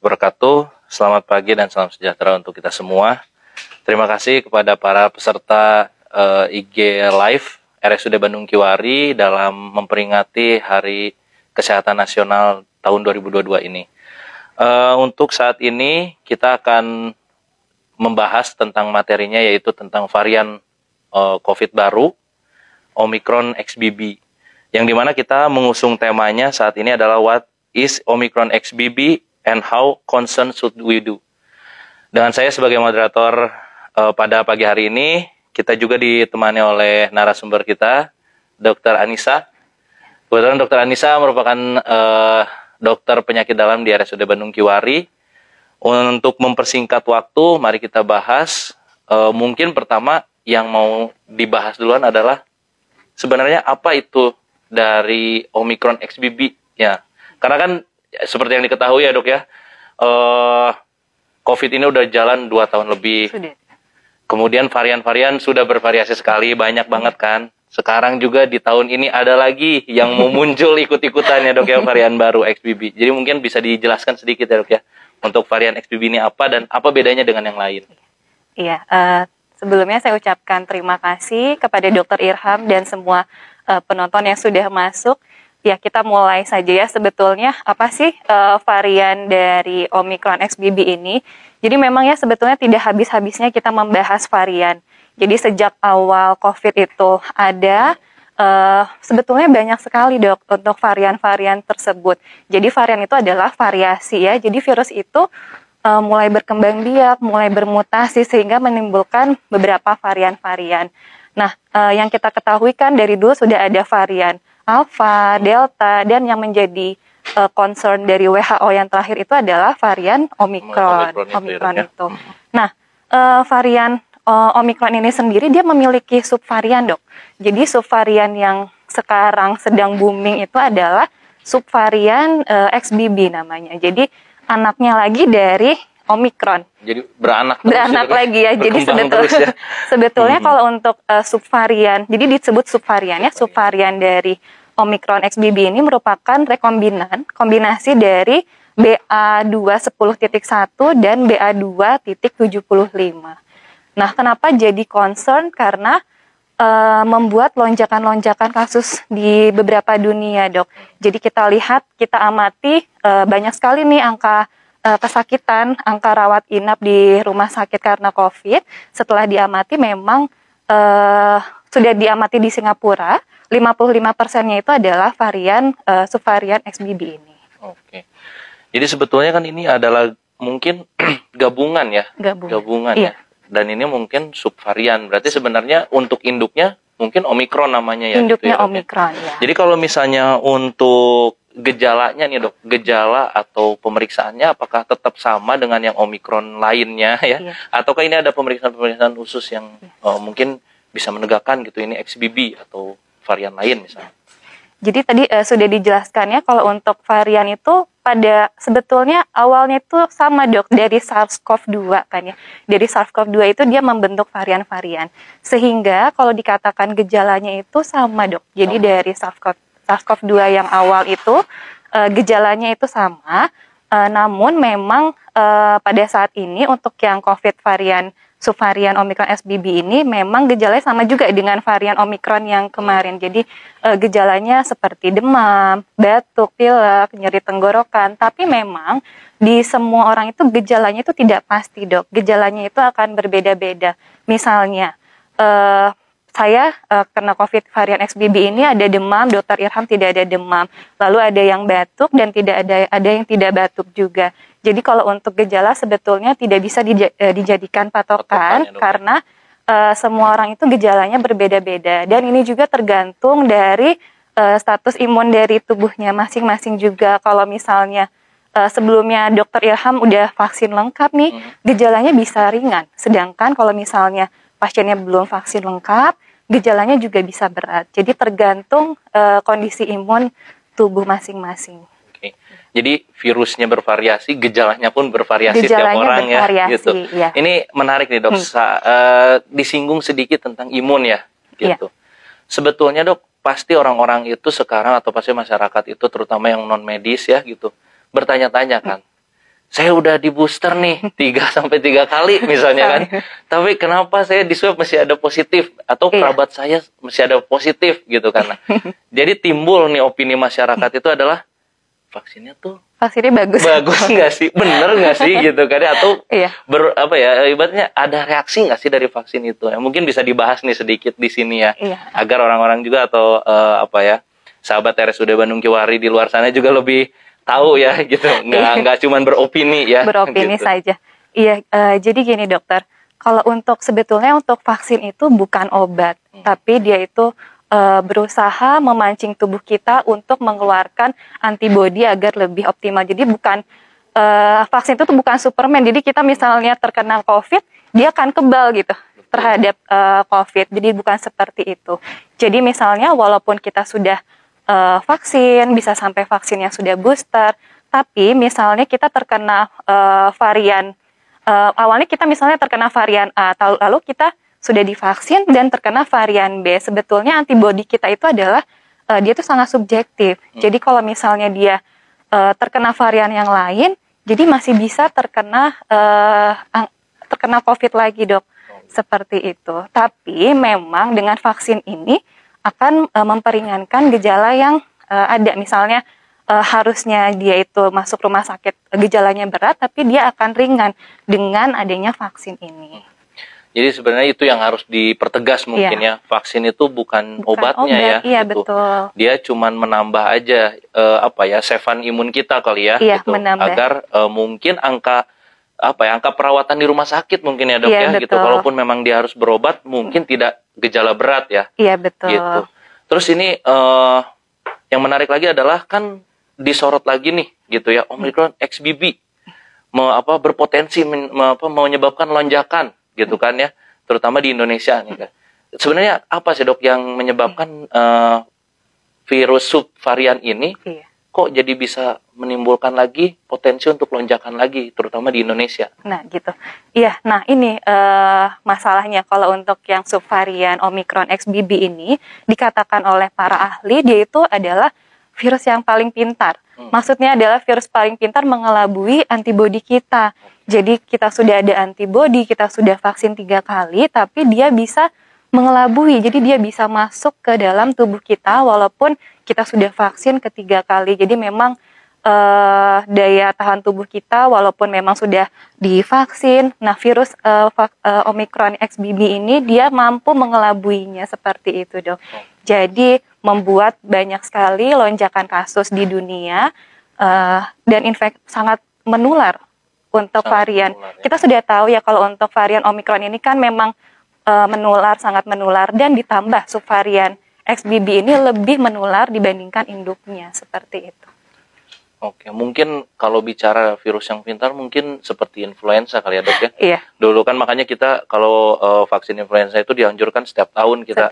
wabarakatuh. Selamat pagi dan salam sejahtera untuk kita semua. Terima kasih kepada para peserta IG Live RSUD Bandung Kiwari dalam memperingati Hari Kesehatan Nasional tahun 2022 ini. Untuk saat ini kita akan membahas tentang materinya, yaitu tentang varian COVID baru Omicron XBB, yang dimana kita mengusung temanya saat ini adalah What is Omicron XBB and how concerned should we do. Dengan saya sebagai moderator pada pagi hari ini, kita juga ditemani oleh narasumber kita, Dr. Anissa. Kebetulan Dr. Anissa merupakan dokter penyakit dalam di RSUD Bandung Kiwari. Untuk mempersingkat waktu, mari kita bahas. Mungkin pertama yang mau dibahas duluan adalah sebenarnya apa itu dari Omicron XBB ya. Karena kan seperti yang diketahui ya dok ya, COVID ini udah jalan 2 tahun lebih. Sudah. Kemudian varian-varian sudah bervariasi sekali, banyak banget kan. Sekarang juga di tahun ini ada lagi yang mau muncul ikut-ikutan ya dok ya, varian baru XBB. Jadi mungkin bisa dijelaskan sedikit ya dok ya, untuk varian XBB ini apa dan apa bedanya dengan yang lain. Iya, sebelumnya saya ucapkan terima kasih kepada Dr. Irham dan semua penonton yang sudah masuk. Ya, kita mulai saja ya, sebetulnya apa sih varian dari Omicron XBB ini. Jadi memang ya sebetulnya tidak habis-habisnya kita membahas varian. Jadi sejak awal COVID itu ada, sebetulnya banyak sekali dok untuk varian-varian tersebut. Jadi varian itu adalah variasi ya, jadi virus itu mulai berkembang biak, mulai bermutasi sehingga menimbulkan beberapa varian-varian. Nah, yang kita ketahui kan dari dulu sudah ada varian Alpha, Delta, dan yang menjadi concern dari WHO yang terakhir itu adalah varian Omicron itu. Nah, varian Omicron ini sendiri dia memiliki subvarian dok. Jadi subvarian yang sekarang sedang booming itu adalah subvarian XBB namanya. Jadi anaknya lagi dari Omicron. Jadi beranak lagi ya. Jadi sebetulnya kalau untuk subvarian, jadi disebut subvarian ya, subvarian dari Omicron XBB ini merupakan kombinasi dari BA210.1 dan BA2.75. Nah, kenapa jadi concern? Karena membuat lonjakan-lonjakan kasus di beberapa dunia, dok. Jadi kita lihat, kita amati banyak sekali nih angka kesakitan, angka rawat inap di rumah sakit karena COVID. Setelah diamati memang sudah diamati di Singapura, 55%-nya itu adalah varian subvarian XBB ini. Oke. Jadi sebetulnya kan ini adalah mungkin gabungan ya. Gabungan iya. Ya. Dan ini mungkin subvarian, berarti sebenarnya untuk induknya mungkin Omicron namanya ya. Induknya gitu ya, Omicron ya. Jadi kalau misalnya untuk gejalanya nih dok, gejala atau pemeriksaannya apakah tetap sama dengan yang Omicron lainnya ya? Iya. Ataukah ini ada pemeriksaan-pemeriksaan khusus yang mungkin bisa menegakkan gitu ini XBB atau varian lain misalnya? Jadi tadi sudah dijelaskan ya, kalau untuk varian itu pada sebetulnya awalnya itu sama dok, dari SARS-CoV-2 kan ya. Dari SARS-CoV-2 itu dia membentuk varian-varian. Sehingga kalau dikatakan gejalanya itu sama dok. Jadi dari SARS-CoV-2 yang awal itu gejalanya itu sama. Namun memang pada saat ini untuk yang COVID varian subvarian Omicron XBB ini memang gejalanya sama juga dengan varian Omicron yang kemarin. Jadi gejalanya seperti demam, batuk, pilek, nyeri tenggorokan. Tapi memang di semua orang itu gejalanya itu tidak pasti dok. Gejalanya itu akan berbeda-beda. Misalnya saya kena COVID varian XBB ini ada demam, Dr. Irham tidak ada demam. Lalu ada yang batuk dan ada yang tidak batuk juga. Jadi kalau untuk gejala sebetulnya tidak bisa dijadikan patokan karena semua orang itu gejalanya berbeda-beda. Dan ini juga tergantung dari status imun dari tubuhnya masing-masing juga. Kalau misalnya sebelumnya Dr. Ilham udah vaksin lengkap nih, gejalanya bisa ringan. Sedangkan kalau misalnya pasiennya belum vaksin lengkap, gejalanya juga bisa berat. Jadi tergantung kondisi imun tubuh masing-masing. Oke. Jadi virusnya bervariasi, gejalanya pun bervariasi setiap orang ya. Gitu. Ya. Ini menarik nih dok. Disinggung sedikit tentang imun ya. Gitu. Ya. Sebetulnya dok, pasti orang-orang itu sekarang atau pasti masyarakat itu terutama yang non medis ya gitu bertanya-tanya kan. saya udah di booster nih 3 sampai 3 kali misalnya kan. Tapi kenapa saya di swab masih ada positif atau kerabat saya masih ada positif gitu kan. Nah, jadi timbul nih opini masyarakat itu adalah vaksinnya bagus. Bagus nggak sih? Bener nggak sih gitu kan? Atau ibaratnya ada reaksi nggak sih dari vaksin itu? Mungkin bisa dibahas nih sedikit di sini ya. Agar orang-orang juga atau sahabat RSUD Bandung Kiwari di luar sana juga lebih tahu ya gitu, nggak cuman beropini ya. Beropini gitu. saja. Iya, jadi gini dokter, kalau sebetulnya untuk vaksin itu bukan obat, tapi dia itu berusaha memancing tubuh kita untuk mengeluarkan antibodi agar lebih optimal. Jadi bukan vaksin itu tuh bukan Superman. Jadi kita misalnya terkena COVID, dia akan kebal gitu terhadap COVID. Jadi bukan seperti itu. Jadi misalnya walaupun kita sudah vaksin, bisa sampai vaksin yang sudah booster, tapi misalnya kita terkena varian, awalnya kita misalnya terkena varian A, lalu kita sudah divaksin dan terkena varian B, sebetulnya antibodi kita itu adalah, dia itu sangat subjektif. Jadi kalau misalnya dia terkena varian yang lain, jadi masih bisa terkena COVID lagi dok, seperti itu. Tapi memang dengan vaksin ini, akan memperingankan gejala yang ada. Misalnya harusnya dia itu masuk rumah sakit gejalanya berat, tapi dia akan ringan dengan adanya vaksin ini. Jadi sebenarnya itu yang harus dipertegas mungkin ya. Vaksin itu bukan obatnya ya. Iya gitu. Betul. Dia cuman menambah aja sevan imun kita kali ya. Iya, gitu. menambah. Agar mungkin angka perawatan di rumah sakit mungkin ya dok ya. Betul. Gitu. Kalaupun memang dia harus berobat, mungkin tidak gejala berat ya. Iya betul. Gitu. Terus ini yang menarik lagi adalah kan disorot lagi nih gitu ya, Omicron XBB berpotensi menyebabkan lonjakan gitu kan ya, terutama di Indonesia nih kan. Sebenarnya apa sih dok yang menyebabkan virus subvarian ini kok jadi bisa menimbulkan lagi potensi untuk lonjakan lagi, terutama di Indonesia? Nah gitu. Iya, nah ini masalahnya kalau untuk yang subvarian Omicron XBB ini dikatakan oleh para ahli dia itu adalah virus yang paling pintar. Maksudnya adalah virus paling pintar mengelabui antibodi kita. Jadi kita sudah ada antibodi, kita sudah vaksin 3 kali, tapi dia bisa mengelabui. Jadi dia bisa masuk ke dalam tubuh kita walaupun kita sudah vaksin ketiga kali. Jadi memang daya tahan tubuh kita walaupun memang sudah divaksin, nah virus Omicron XBB ini dia mampu mengelabuinya seperti itu dok. Jadi membuat banyak sekali lonjakan kasus di dunia dan sangat menular untuk varian. Kita sudah tahu ya kalau untuk varian Omicron ini kan memang sangat menular dan ditambah subvarian XBB ini lebih menular dibandingkan induknya seperti itu. Oke, mungkin kalau bicara virus yang pintar mungkin seperti influenza kali ya dok ya. Iya. Dulu kan makanya kita kalau vaksin influenza itu dianjurkan setiap tahun kita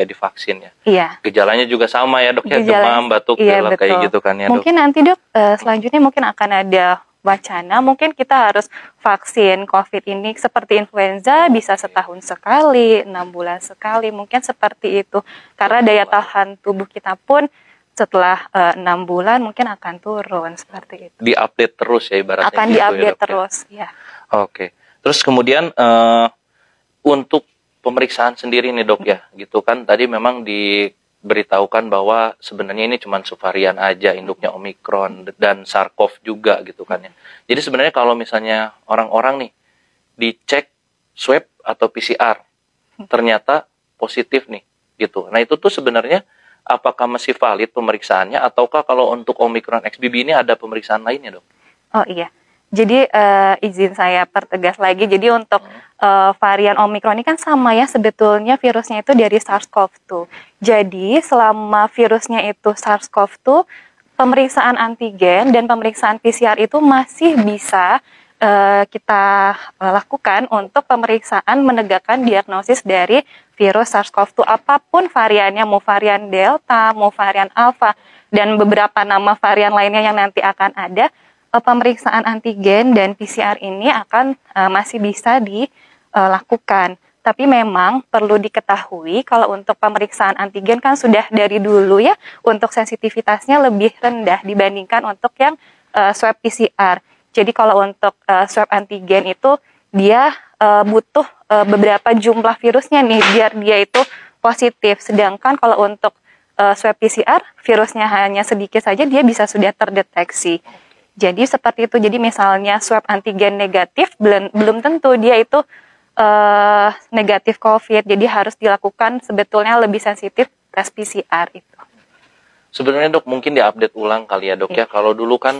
divaksin ya. Iya. Gejalanya juga sama ya dok ya, demam, batuk, pilek kayak gitu kan ya dok. Mungkin nanti dok selanjutnya mungkin akan ada wacana mungkin kita harus vaksin COVID ini seperti influenza bisa setahun sekali, 6 bulan sekali, mungkin seperti itu. Karena daya tahan tubuh kita pun setelah 6 bulan mungkin akan turun seperti itu. Diupdate terus ya ibaratnya. Akan gitu diupdate ya, terus, ya. Oke. Terus kemudian untuk pemeriksaan sendiri nih dok ya, gitu kan tadi memang diberitahukan bahwa sebenarnya ini cuma subvarian aja, induknya Omicron dan SARS-CoV juga gitu kan ya. Jadi sebenarnya kalau misalnya orang-orang nih dicek swab atau PCR ternyata positif nih gitu. Nah itu tuh sebenarnya apakah masih valid pemeriksaannya ataukah kalau untuk Omicron XBB ini ada pemeriksaan lainnya dok? Oh iya, jadi izin saya pertegas lagi. Jadi untuk varian Omicron ini kan sama ya sebetulnya virusnya itu dari SARS-CoV-2. Jadi selama virusnya itu SARS-CoV-2, pemeriksaan antigen dan pemeriksaan PCR itu masih bisa kita lakukan untuk pemeriksaan menegakkan diagnosis dari virus SARS-CoV-2 apapun variannya, mau varian Delta, mau varian Alpha, dan beberapa nama varian lainnya yang nanti akan ada, pemeriksaan antigen dan PCR ini akan masih bisa dilakukan. Tapi memang perlu diketahui kalau untuk pemeriksaan antigen kan sudah dari dulu ya, untuk sensitivitasnya lebih rendah dibandingkan untuk yang swab PCR. Jadi kalau untuk swab antigen itu dia butuh beberapa jumlah virusnya nih biar dia itu positif. Sedangkan kalau untuk swab PCR virusnya hanya sedikit saja dia bisa sudah terdeteksi. Jadi seperti itu. Jadi misalnya swab antigen negatif belum tentu dia itu negatif COVID. Jadi harus dilakukan sebetulnya lebih sensitif tes PCR itu. Sebenarnya dok mungkin diupdate ulang kali ya dok ya. Kalau dulu kan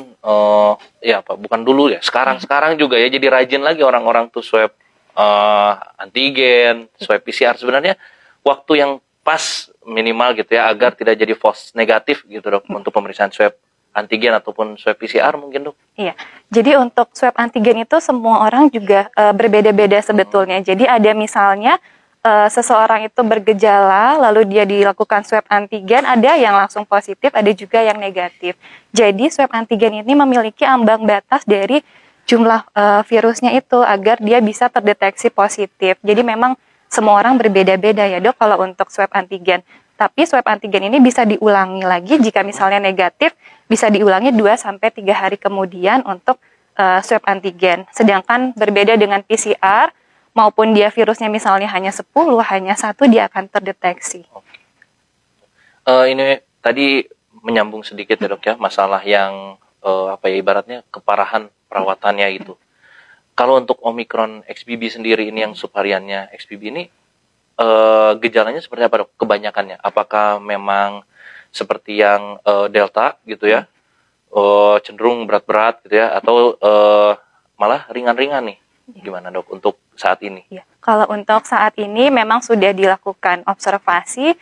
ya apa bukan dulu ya. Sekarang juga ya jadi rajin lagi orang-orang tuh swab antigen, swab PCR. Sebenarnya waktu yang pas minimal gitu ya agar tidak jadi false negatif gitu dok untuk pemeriksaan swab antigen ataupun swab PCR mungkin dok. Iya. Jadi untuk swab antigen itu semua orang juga berbeda-beda sebetulnya. Jadi ada misalnya seseorang itu bergejala lalu dia dilakukan swab antigen, ada yang langsung positif, ada juga yang negatif. Jadi swab antigen ini memiliki ambang batas dari jumlah virusnya itu agar dia bisa terdeteksi positif. Jadi memang semua orang berbeda-beda ya dok kalau untuk swab antigen. Tapi swab antigen ini bisa diulangi lagi jika misalnya negatif, bisa diulangi 2-3 hari kemudian untuk swab antigen. Sedangkan berbeda dengan PCR, maupun dia virusnya misalnya hanya 10, hanya 1, dia akan terdeteksi. Ini tadi menyambung sedikit ya dok ya, masalah yang ibaratnya keparahan perawatannya itu. Kalau untuk Omicron XBB sendiri ini yang subvariannya XBB ini gejalanya seperti apa dok? Kebanyakannya apakah memang seperti yang Delta gitu ya, cenderung berat-berat gitu ya, atau malah ringan-ringan nih? Gimana dok untuk saat ini? Ya, kalau untuk saat ini memang sudah dilakukan observasi,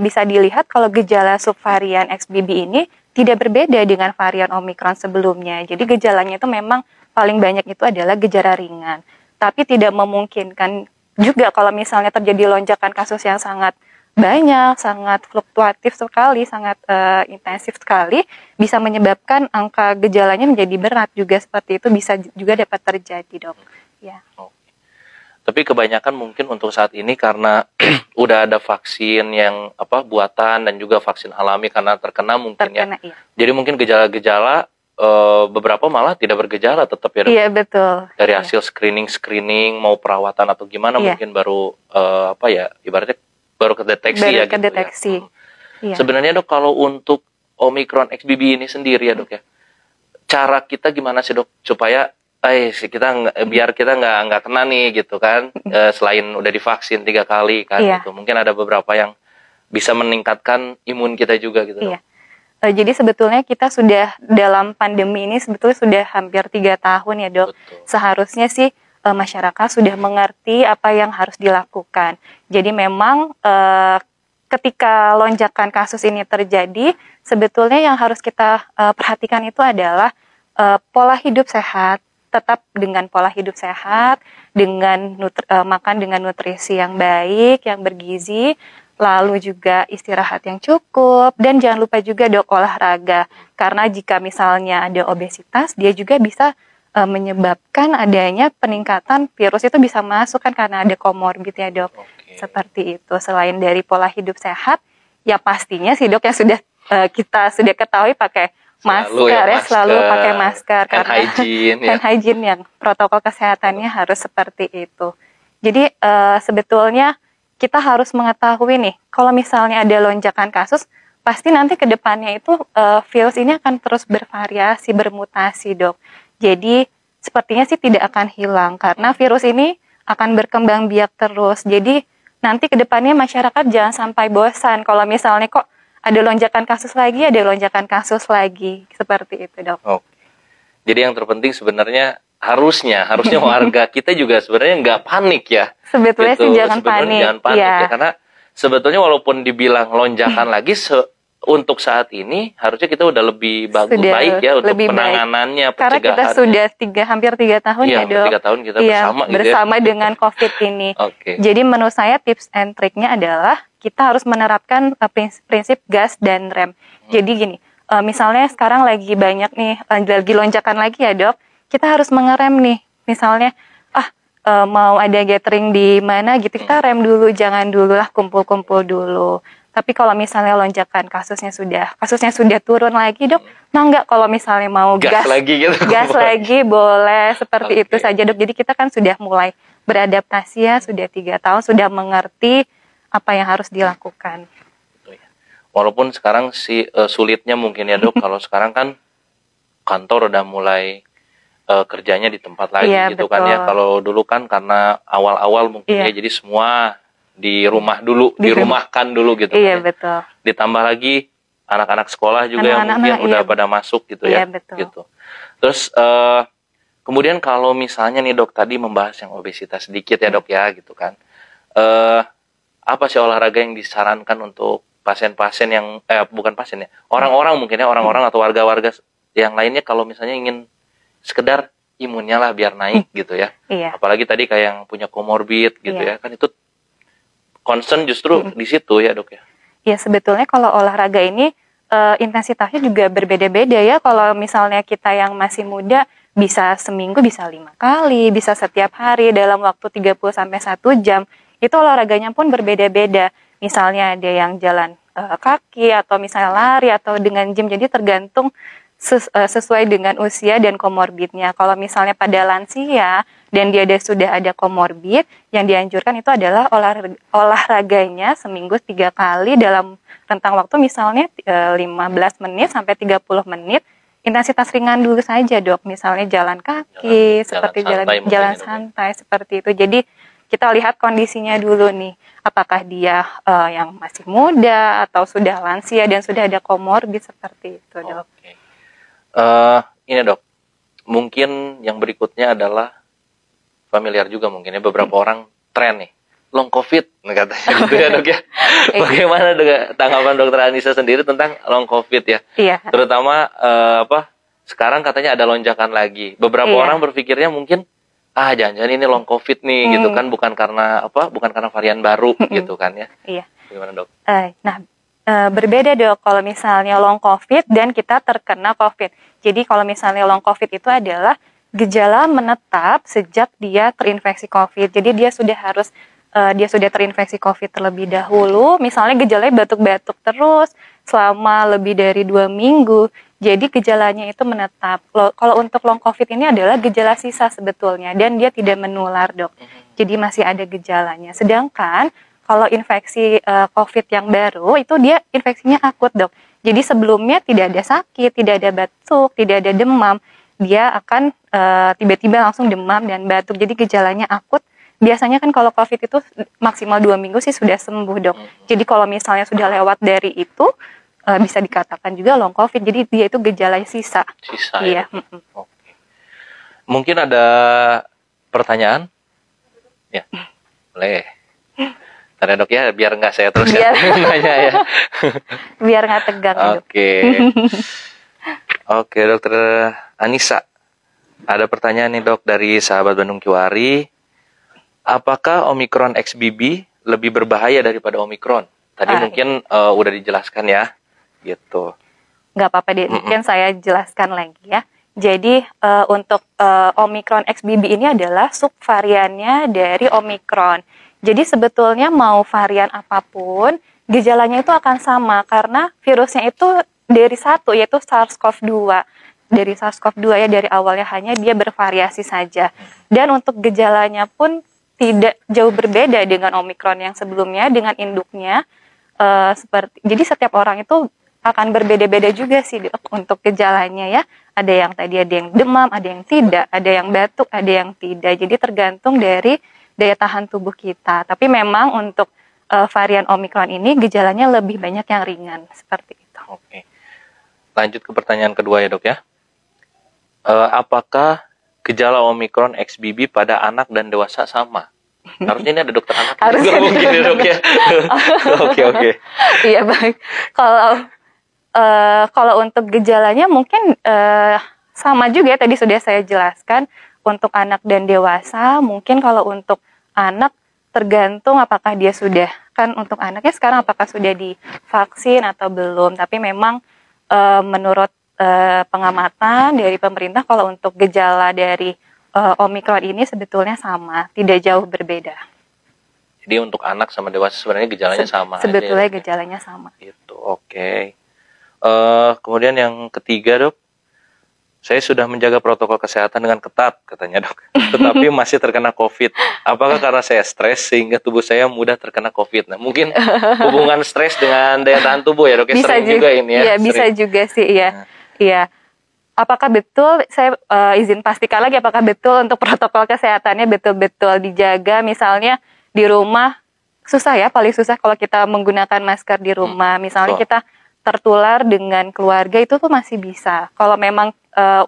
bisa dilihat kalau gejala subvarian XBB ini tidak berbeda dengan varian Omicron sebelumnya. Jadi gejalanya itu memang paling banyak itu adalah gejala ringan. Tapi tidak memungkinkan juga kalau misalnya terjadi lonjakan kasus yang sangat banyak, sangat fluktuatif sekali, sangat intensif sekali, bisa menyebabkan angka gejalanya menjadi berat juga seperti itu bisa juga dapat terjadi dok. Ya. Tapi kebanyakan mungkin untuk saat ini karena udah ada vaksin yang buatan dan juga vaksin alami karena terkena mungkin ya. Iya. Jadi mungkin gejala-gejala beberapa malah tidak bergejala tetap ya dok. Iya betul. Dari hasil screening mau perawatan atau gimana mungkin baru ibaratnya baru kedeteksi ya kedeteksi. Gitu ya. Iya. Sebenarnya dok kalau untuk Omicron XBB ini sendiri ya dok ya, cara kita gimana sih dok supaya biar kita nggak kena nih gitu kan, selain udah divaksin 3 kali kan gitu, mungkin ada beberapa yang bisa meningkatkan imun kita juga gitu dok. Jadi sebetulnya kita sudah dalam pandemi ini sebetulnya sudah hampir 3 tahun ya dok. Betul. Seharusnya sih masyarakat sudah mengerti apa yang harus dilakukan. Jadi memang ketika lonjakan kasus ini terjadi, sebetulnya yang harus kita perhatikan itu adalah pola hidup sehat. Tetap dengan pola hidup sehat, dengan makan dengan nutrisi yang baik, yang bergizi, lalu juga istirahat yang cukup, dan jangan lupa juga dok olahraga. Karena jika misalnya ada obesitas, dia juga bisa menyebabkan adanya peningkatan virus itu bisa masuk kan karena ada komorbid ya dok. Seperti itu. Selain dari pola hidup sehat, ya pastinya sih dok yang sudah kita sudah ketahui pakai selalu pakai masker karena hand hygiene yang protokol kesehatannya harus seperti itu. Jadi sebetulnya kita harus mengetahui nih kalau misalnya ada lonjakan kasus pasti nanti ke depannya itu virus ini akan terus bervariasi, bermutasi dok. Jadi sepertinya sih tidak akan hilang karena virus ini akan berkembang biak terus. Jadi nanti ke depannya masyarakat jangan sampai bosan kalau misalnya kok ada lonjakan kasus lagi, seperti itu dok. Oke. Jadi yang terpenting sebenarnya harusnya warga kita juga sebenarnya nggak panik ya. Sebetulnya gitu. Sih jangan panik ya. Karena sebetulnya walaupun dibilang lonjakan lagi untuk saat ini harusnya kita udah lebih baik ya untuk penanganannya, pencegahannya. Karena kita sudah hampir 3 tahun ya dok. 3 tahun kita bersama gitu dengan COVID ini. Jadi menurut saya tips and triknya adalah kita harus menerapkan prinsip gas dan rem. Jadi gini, misalnya sekarang lagi banyak nih, lagi lonjakan lagi ya dok, kita harus mengerem nih. Misalnya, mau ada gathering di mana gitu, kita rem dulu, jangan dulu lah kumpul-kumpul dulu. Tapi kalau misalnya lonjakan kasusnya sudah turun lagi, Dok, nah enggak, kalau misalnya mau gas lagi gitu. gas lagi boleh seperti Oke. itu saja, Dok. Jadi kita kan sudah mulai beradaptasi ya, sudah 3 tahun, sudah mengerti apa yang harus dilakukan. Walaupun sekarang sulitnya mungkin ya, Dok, kalau sekarang kan kantor udah mulai kerjanya di tempat lagi Iya, gitu kan ya. betul. Kalau dulu kan karena awal-awal mungkin Iya. ya, jadi semua di rumah dulu, dirumahkan dulu gitu Iya, kan ya. betul. Ditambah lagi anak-anak sekolah juga yang Anak-anak, mungkin iya. udah pada masuk gitu ya. Iya, betul. Gitu. Terus kemudian kalau misalnya nih, Dok, tadi membahas yang obesitas sedikit ya, Dok ya gitu kan. Apa sih olahraga yang disarankan untuk pasien-pasien yang bukan pasien ya, orang-orang mungkin ya, orang-orang atau warga-warga yang lainnya kalau misalnya ingin sekedar imunnya lah biar naik gitu ya. Iya. Apalagi tadi kayak yang punya komorbid gitu Iya. ya, kan itu concern justru di situ ya, Dok ya. Ya, sebetulnya kalau olahraga ini intensitasnya juga berbeda-beda ya. Kalau misalnya kita yang masih muda bisa seminggu bisa 5 kali, bisa setiap hari dalam waktu 30 sampai 1 jam. Itu olahraganya pun berbeda-beda. Misalnya ada yang jalan kaki atau misalnya lari atau dengan gym. Jadi tergantung sesuai dengan usia dan komorbidnya. Kalau misalnya pada lansia dan dia sudah ada komorbid, yang dianjurkan itu adalah olahraganya seminggu 3 kali dalam rentang waktu misalnya 15 menit sampai 30 menit. Intensitas ringan dulu saja, Dok. Misalnya jalan kaki, seperti jalan santai seperti itu. Jadi kita lihat kondisinya dulu nih, apakah dia yang masih muda atau sudah lansia dan sudah ada komorbid seperti itu, Dok. Oke. Ini, Dok, mungkin yang berikutnya adalah familiar juga mungkin ya, beberapa orang tren nih, long covid katanya gitu ya, Dok ya. Bagaimana, Dok, tanggapan Dokter Anissa sendiri tentang long covid ya? Iya. Terutama sekarang katanya ada lonjakan lagi. Beberapa orang berpikirnya mungkin jangan-jangan ini long covid nih gitu kan, bukan karena varian baru gitu kan ya. Iya. Gimana, Dok? Berbeda, Dok, kalau misalnya long COVID dan kita terkena COVID. Jadi kalau misalnya long COVID itu adalah gejala menetap sejak dia terinfeksi COVID. Jadi dia sudah terinfeksi COVID terlebih dahulu. Misalnya gejalanya batuk-batuk terus selama lebih dari 2 minggu. Jadi gejalanya itu menetap. Kalau untuk long COVID ini adalah gejala sisa sebetulnya dan dia tidak menular, Dok. Jadi masih ada gejalanya. Sedangkan kalau infeksi COVID yang baru, itu dia infeksinya akut, Dok. Jadi sebelumnya tidak ada sakit, tidak ada batuk, tidak ada demam. Dia akan tiba-tiba langsung demam dan batuk. Jadi gejalanya akut. Biasanya kan kalau COVID itu maksimal 2 minggu sih sudah sembuh, Dok. Jadi kalau misalnya sudah lewat dari itu, bisa dikatakan juga long COVID. Jadi dia itu gejala sisa. Sisa iya. Ya. Oke. Mungkin ada pertanyaan? Ya, boleh. Ntar ya, Dok ya, biar nggak saya terus nanya ya. Biar nggak tegang, Dok. Oke, Dokter Anissa. Ada pertanyaan nih, Dok, dari sahabat Bandung Kiwari. Apakah Omicron XBB lebih berbahaya daripada Omicron? Tadi mungkin udah dijelaskan ya, gitu. Nggak apa-apa deh, mungkin saya jelaskan lagi ya. Jadi untuk Omicron XBB ini adalah subvariannya dari Omicron. Jadi sebetulnya mau varian apapun, gejalanya itu akan sama karena virusnya itu dari satu, yaitu SARS-CoV-2. Dari SARS-CoV-2 ya, dari awalnya hanya dia bervariasi saja. Dan untuk gejalanya pun tidak jauh berbeda dengan Omicron yang sebelumnya, dengan induknya. Jadi setiap orang itu akan berbeda-beda juga sih, Dok, untuk gejalanya ya. Ada yang demam, ada yang tidak, ada yang batuk, ada yang tidak. Jadi tergantung dari daya tahan tubuh kita. Tapi memang untuk varian Omicron ini gejalanya lebih banyak yang ringan seperti itu. Oke. Lanjut ke pertanyaan kedua ya, Dok ya. Apakah gejala Omicron XBB pada anak dan dewasa sama? Harusnya ini ada dokter anak juga mungkin ya, Dok ya. Oke. Iya, baik. Kalau untuk gejalanya mungkin sama juga, tadi sudah saya jelaskan. Untuk anak dan dewasa, mungkin kalau untuk anak tergantung apakah dia sudah, kan untuk anaknya sekarang apakah sudah divaksin atau belum. Tapi memang menurut pengamatan dari pemerintah, kalau untuk gejala dari Omicron ini sebetulnya sama, tidak jauh berbeda. Jadi untuk anak sama dewasa sebenarnya gejalanya sama Sebetulnya aja, ya, gejalanya sama. Itu oke. Kemudian yang ketiga dok, saya sudah menjaga protokol kesehatan dengan ketat katanya dok, tetapi masih terkena COVID. Apakah karena saya stres sehingga tubuh saya mudah terkena COVID? Nah mungkin hubungan stres dengan daya tahan tubuh ya dok, ya, Bisa sering juga ini ya. Iya bisa juga sih, iya. Iya. Apakah betul, saya izin pastikan lagi, apakah betul untuk protokol kesehatannya betul-betul dijaga, misalnya di rumah, susah ya, paling susah kalau kita menggunakan masker di rumah, misalnya kita tertular dengan keluarga itu tuh masih bisa. Kalau memang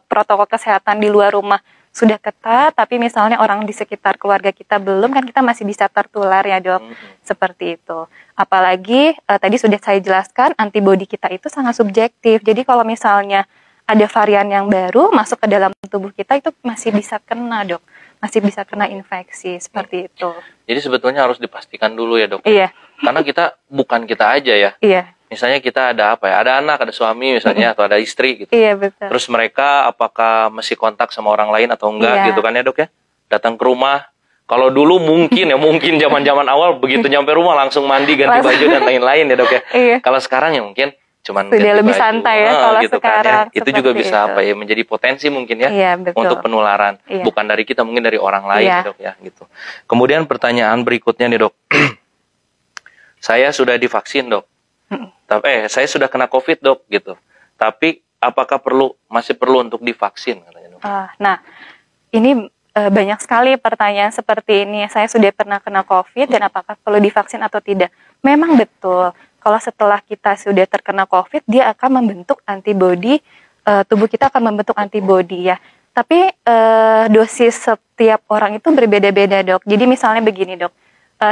protokol kesehatan di luar rumah sudah ketat, tapi misalnya orang di sekitar keluarga kita belum, kan kita masih bisa tertular ya dok, seperti itu. Apalagi tadi sudah saya jelaskan, antibodi kita itu sangat subjektif, jadi kalau misalnya ada varian yang baru masuk ke dalam tubuh kita itu masih bisa kena dok, masih bisa kena infeksi seperti itu. Jadi sebetulnya harus dipastikan dulu ya dok. Iya. Karena bukan kita aja ya. Iya. Misalnya kita ada apa ya, ada anak, ada suami misalnya, atau ada istri gitu. Iya betul. Terus mereka apakah mesti kontak sama orang lain atau enggak gitu kan ya dok ya. Datang ke rumah. Kalau dulu mungkin zaman-zaman awal begitu nyampe rumah langsung mandi, ganti baju dan lain-lain ya dok ya. Iya. Kalau sekarang ya mungkin cuman sudah lebih baju santai ya kalau gitu sekarang. Kan, ya. Itu juga bisa menjadi potensi mungkin ya, iya, betul. untuk penularan. Iya. Bukan dari kita, mungkin dari orang lain iya. dok ya gitu. Kemudian pertanyaan berikutnya nih dok. Saya sudah divaksin dok. Saya sudah kena COVID dok gitu. Tapi apakah masih perlu untuk divaksin katanya dok? Nah, ini banyak sekali pertanyaan seperti ini. Saya sudah pernah kena COVID dan apakah perlu divaksin atau tidak? Memang betul. Kalau setelah kita sudah terkena COVID, dia akan membentuk antibodi. Tubuh kita akan membentuk antibodi ya. Tapi dosis setiap orang itu berbeda-beda dok. Jadi misalnya begini dok.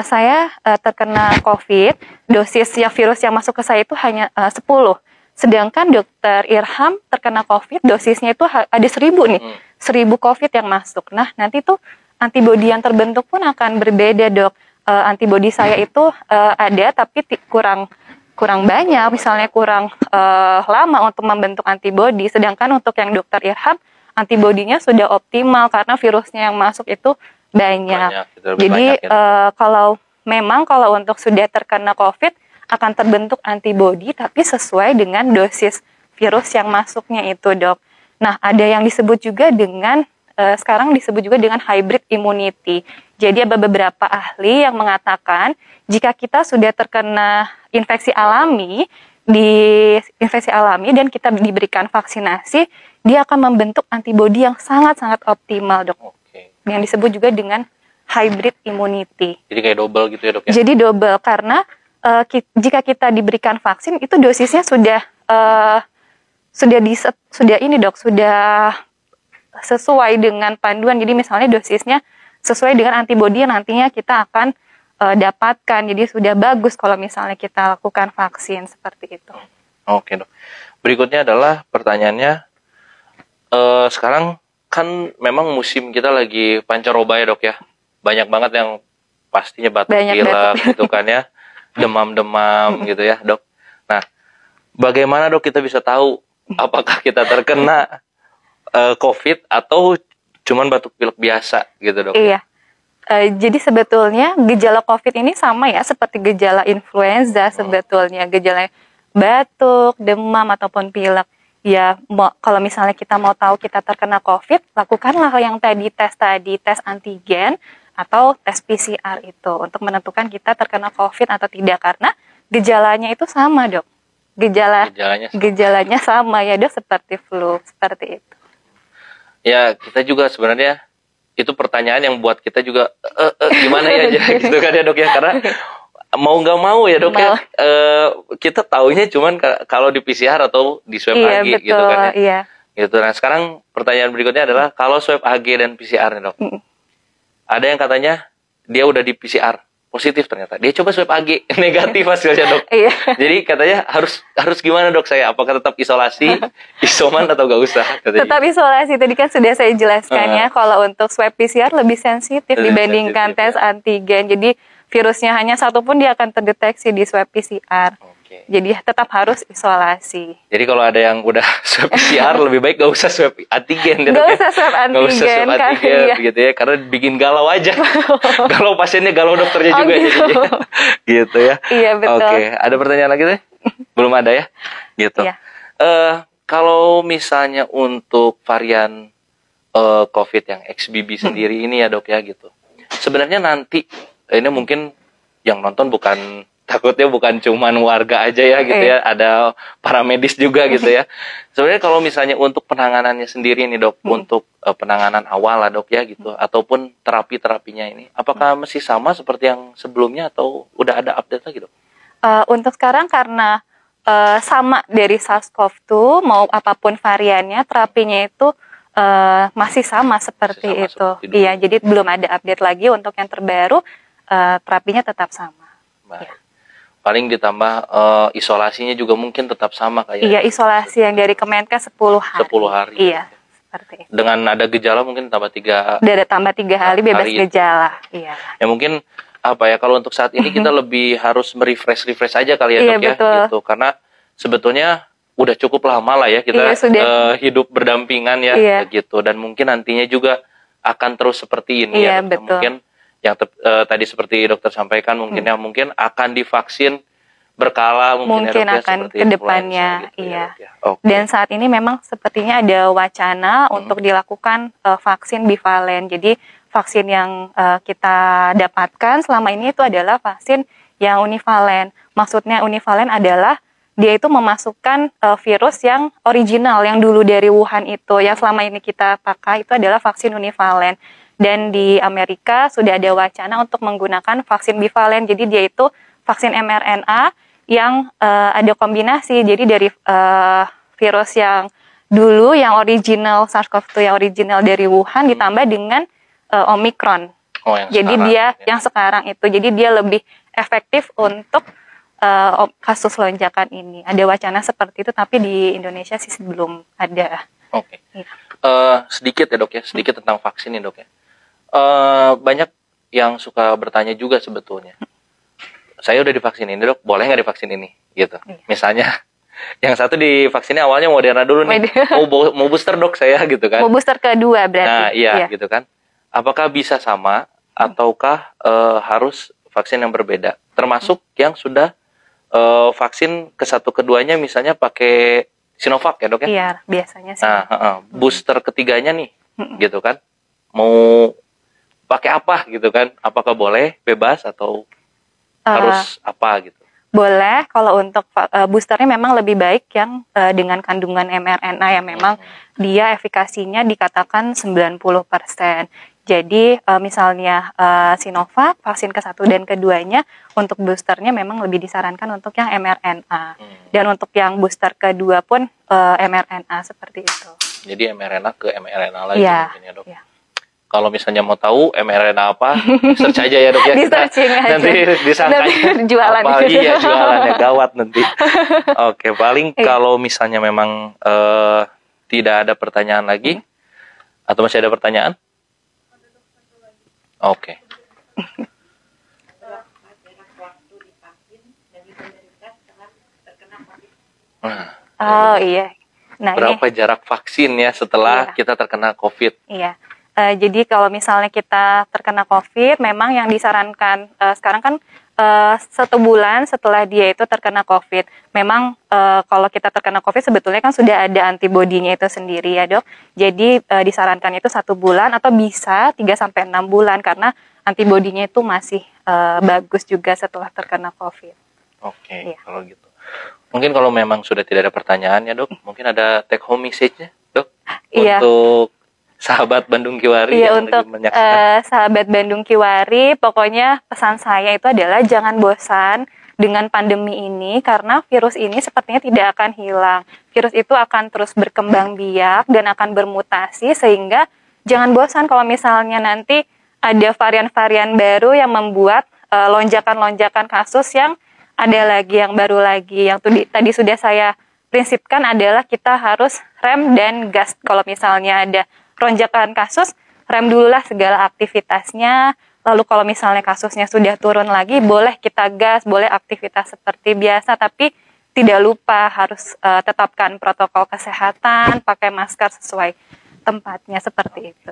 Saya terkena COVID, dosis virus yang masuk ke saya itu hanya 10. Sedangkan dokter Irham terkena COVID, dosisnya itu ada 1000 nih. 1000 COVID yang masuk. Nah, nanti tuh antibodi yang terbentuk pun akan berbeda dok. Antibodi saya itu ada tapi kurang banyak, misalnya kurang lama untuk membentuk antibodi. Sedangkan untuk yang dokter Irham, antibodinya sudah optimal karena virusnya yang masuk itu banyak. Jadi kalau untuk sudah terkena COVID akan terbentuk antibodi tapi sesuai dengan dosis virus yang masuknya itu dok. Nah ada yang disebut juga dengan sekarang disebut juga dengan hybrid immunity. Jadi ada beberapa ahli yang mengatakan jika kita sudah terkena infeksi alami dan kita diberikan vaksinasi, dia akan membentuk antibodi yang sangat-sangat optimal dok. Yang disebut juga dengan hybrid immunity. Jadi kayak double gitu ya dok ya? Jadi double karena jika kita diberikan vaksin itu dosisnya sudah sesuai dengan panduan. Jadi misalnya dosisnya sesuai dengan antibodi yang nantinya kita akan dapatkan. Jadi sudah bagus kalau misalnya kita lakukan vaksin seperti itu. Oke dok. Berikutnya adalah pertanyaannya, sekarang kan memang musim kita lagi pancaroba ya dok ya. Banyak banget yang pastinya batuk pilek gitu kan ya. Demam-demam gitu ya dok. Nah bagaimana dok kita bisa tahu apakah kita terkena COVID atau cuman batuk pilek biasa gitu dok? Iya. Jadi sebetulnya gejala COVID ini sama ya seperti gejala influenza sebetulnya. Gejala batuk, demam ataupun pilek. Ya, kalau misalnya kita mau tahu kita terkena COVID, lakukanlah yang tes antigen atau tes PCR itu untuk menentukan kita terkena COVID atau tidak karena gejalanya itu sama dok. Gejalanya sama ya dok, seperti flu, seperti itu. Ya, kita juga sebenarnya itu pertanyaan yang buat kita juga gimana ya gitu kan ya dok ya, karena mau nggak mau ya dok ya, kita taunya cuman kalau di PCR atau di swab AG gitu kan ya. Iya. Gitu. Nah sekarang pertanyaan berikutnya adalah kalau swab AG dan PCR nih dok, ada yang katanya dia udah di PCR positif, ternyata dia coba swab AG negatif hasilnya dok. Iya. Jadi katanya harus gimana dok saya? Apakah tetap isolasi, isoman atau nggak usah? Katanya. Tetap isolasi. Tadi kan sudah saya jelaskan ya, kalau untuk swab PCR lebih sensitif dibandingkan tes antigen. Jadi virusnya hanya satu pun dia akan terdeteksi di swab PCR. Oke. Jadi tetap harus isolasi. Jadi kalau ada yang udah swab PCR lebih baik gak usah swab antigen ya, Gak Dok, ya? usah swab Nggak usah antigen, swab kan? antigen Iya. gitu ya, karena bikin galau aja. Galau pasiennya, galau dokternya Oh, juga gitu. jadinya. Gitu ya. Iya, betul. Oke, ada pertanyaan lagi deh? Belum ada ya? Gitu. Iya. Kalau misalnya untuk varian COVID yang XBB sendiri ini ya, Dok, ya gitu. Sebenarnya nanti ini mungkin yang nonton bukan, takutnya bukan cuman warga aja ya gitu ya, ada para medis juga gitu ya. Sebenarnya kalau misalnya untuk penanganannya sendiri nih, Dok, untuk penanganan awal lah, Dok, ya gitu, ataupun terapinya ini, apakah masih sama seperti yang sebelumnya atau udah ada update lagi, Dok? Untuk sekarang karena sama dari SARS-CoV-2, mau apapun variannya, terapinya itu masih sama seperti Masih sama itu. seperti dulu. Iya, jadi belum ada update lagi untuk yang terbaru, terapinya tetap sama. Baik. Paling ditambah isolasinya juga mungkin tetap sama kayak Iya, isolasi yang dari Kemenkes 10 hari. 10 hari. Iya, seperti itu. dengan ada gejala mungkin tambah 3 Udah ada tambah 3 hari bebas hari itu. gejala. Iya. Ya mungkin apa ya, kalau untuk saat ini kita lebih harus merefresh aja kali ya, Iya, Dok, ya betul. gitu, karena sebetulnya udah cukup lama lah ya kita Iya, sudah. hidup berdampingan ya, Iya. gitu, dan mungkin nantinya juga akan terus seperti ini Iya, ya, Dok. betul. Mungkin yang tadi seperti dokter sampaikan mungkin ya, mungkin akan divaksin berkala mungkin ya, Mungkin Dok, ya, akan seperti ke depannya, influenza gitu iya. ya, Dok, ya. Oke. Dan saat ini memang sepertinya ada wacana untuk dilakukan vaksin bivalen. Jadi vaksin yang kita dapatkan selama ini itu adalah vaksin yang univalen. Maksudnya univalen adalah dia itu memasukkan virus yang original, yang dulu dari Wuhan itu, yang selama ini kita pakai itu adalah vaksin univalen. Dan di Amerika sudah ada wacana untuk menggunakan vaksin bivalen. Jadi dia itu vaksin mRNA yang ada kombinasi. Jadi dari virus yang dulu, yang original SARS-CoV-2 yang original dari Wuhan ditambah dengan Omicron. Oh, yang Jadi sekarang, dia ya. yang sekarang itu, jadi dia lebih efektif untuk kasus lonjakan ini. Ada wacana seperti itu, tapi di Indonesia sih belum ada. Oke. Iya. Sedikit ya, Dok, ya, sedikit tentang vaksin nih, Dok, ya. Banyak yang suka bertanya juga sebetulnya. Saya udah divaksin ini, Dok, boleh nggak divaksin ini? Gitu. Iya. Misalnya, yang satu divaksinnya awalnya Moderna dulu nih. Mau booster, Dok, saya gitu kan. Mau booster kedua berarti. Nah, iya gitu kan. Apakah bisa sama ataukah harus vaksin yang berbeda? Termasuk yang sudah vaksin ke satu keduanya misalnya pakai Sinovac ya, Dok, ya? Iya, biasanya sih. Nah, booster ketiganya nih, gitu kan? Mau pakai apa gitu kan? Apakah boleh, bebas, atau harus apa gitu? Boleh, kalau untuk boosternya memang lebih baik yang dengan kandungan mRNA yang memang dia efikasinya dikatakan 90%. Jadi misalnya Sinovac, vaksin ke-1 dan keduanya, untuk boosternya memang lebih disarankan untuk yang mRNA. Dan untuk yang booster kedua pun mRNA seperti itu. Jadi mRNA ke mRNA lagi Iya. mungkin ya, Dok. Iya. Kalau misalnya mau tahu mRNA apa, search aja ya, Dok, ya. Di searching aja. Nanti disangkanya Nanti jualan. apa, iya, jualannya gawat nanti. Oke, paling Iya. kalau misalnya memang tidak ada pertanyaan lagi, atau masih ada pertanyaan? Oke. Nah, Oh iya. Nah berapa jarak vaksin ya setelah Iya. kita terkena COVID? Iya. Jadi kalau misalnya kita terkena COVID, memang yang disarankan sekarang kan 1 bulan setelah dia itu terkena COVID. Memang kalau kita terkena COVID sebetulnya kan sudah ada antibodinya itu sendiri ya, Dok. Jadi disarankan itu 1 bulan atau bisa 3-6 bulan karena antibodinya itu masih bagus juga setelah terkena COVID. Oke, Iya. kalau gitu. Mungkin kalau memang sudah tidak ada pertanyaan ya, Dok, mungkin ada take home message-nya, Dok, Iya. untuk sahabat Bandung Kiwari Iya, yang untuk lagi menyaksikan. sahabat Bandung Kiwari, pokoknya pesan saya itu adalah jangan bosan dengan pandemi ini karena virus ini sepertinya tidak akan hilang. Virus itu akan terus berkembang biak dan akan bermutasi, sehingga jangan bosan kalau misalnya nanti ada varian-varian baru yang membuat lonjakan-lonjakan kasus yang ada lagi, yang baru lagi. Yang tadi sudah saya prinsipkan adalah kita harus rem dan gas. Kalau misalnya ada lonjakan kasus, rem dululah segala aktivitasnya, Lalu kalau misalnya kasusnya sudah turun lagi, boleh kita gas, boleh aktivitas seperti biasa, tapi tidak lupa harus tetapkan protokol kesehatan, pakai masker sesuai tempatnya, seperti itu.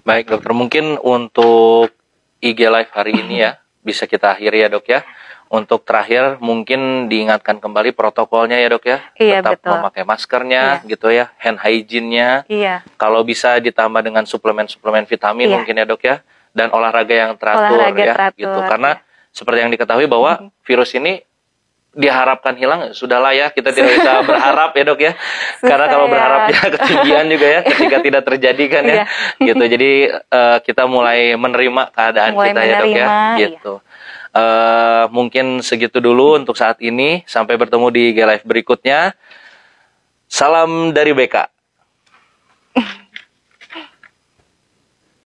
Baik dokter, mungkin untuk IG Live hari ini ya bisa kita akhiri ya dok ya. Untuk terakhir mungkin diingatkan kembali protokolnya ya dok ya. Iya, Tetap betul. memakai maskernya gitu ya, hand hygiene-nya. Iya. Kalau bisa ditambah dengan suplemen-suplemen vitamin Iya. mungkin ya dok ya. Dan olahraga yang teratur Olahraga ya teratur, gitu. Karena iya. seperti yang diketahui bahwa virus ini diharapkan hilang, sudahlah ya, kita tidak bisa berharap ya dok ya. Karena kalau ya. berharapnya ketinggian juga ya ketika tidak terjadi kan ya. Iya. Gitu. Jadi kita mulai menerima keadaan Mulai kita ya dok ya. menerima, Gitu. Mungkin segitu dulu untuk saat ini. Sampai bertemu di IG Live berikutnya. Salam dari BK.